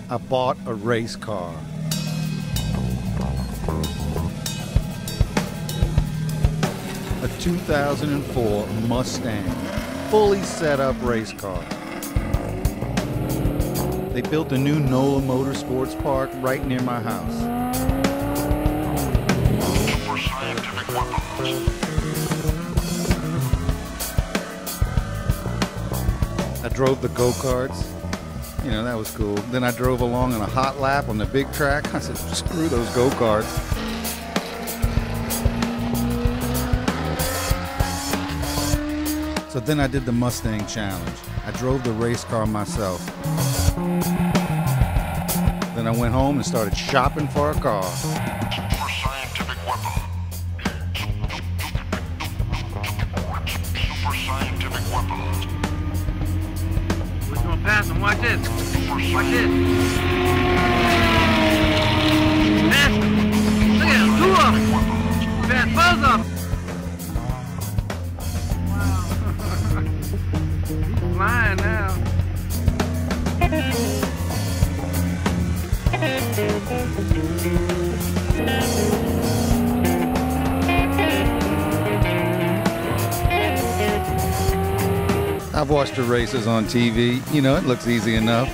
I bought a race car. A 2004 Mustang, fully set up race car. They built a new NOLA Motorsports Park right near my house. Super scientific weapons. I drove the go-karts. You know, that was cool. Then I drove along on a hot lap on the big track. I said, screw those go-karts. So then I did the Mustang challenge. I drove the race car myself. Then I went home and started shopping for a car. Super scientific weapon. Super scientific weapons. We're gonna pass him. Watch this. Watch this. Pass him. Look at him. Two of them. Pass both of them. He's flying now. I've watched the races on TV. You know, it looks easy enough.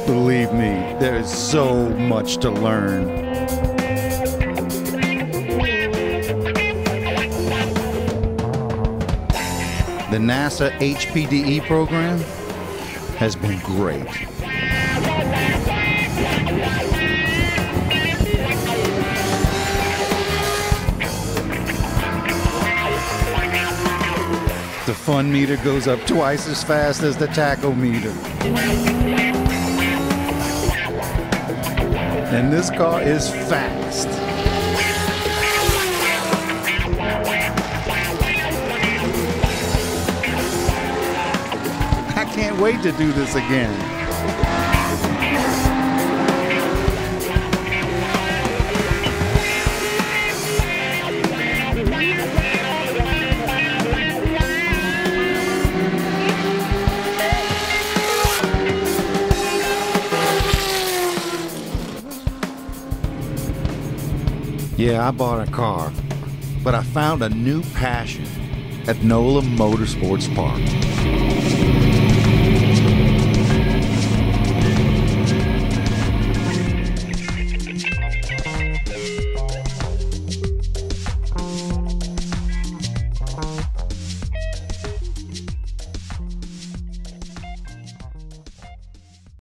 Believe me, there is so much to learn. The NASA HPDE program has been great. The fun meter goes up twice as fast as the tachometer. And this car is fast. I can't wait to do this again. Yeah, I bought a car, but I found a new passion at NOLA Motorsports Park.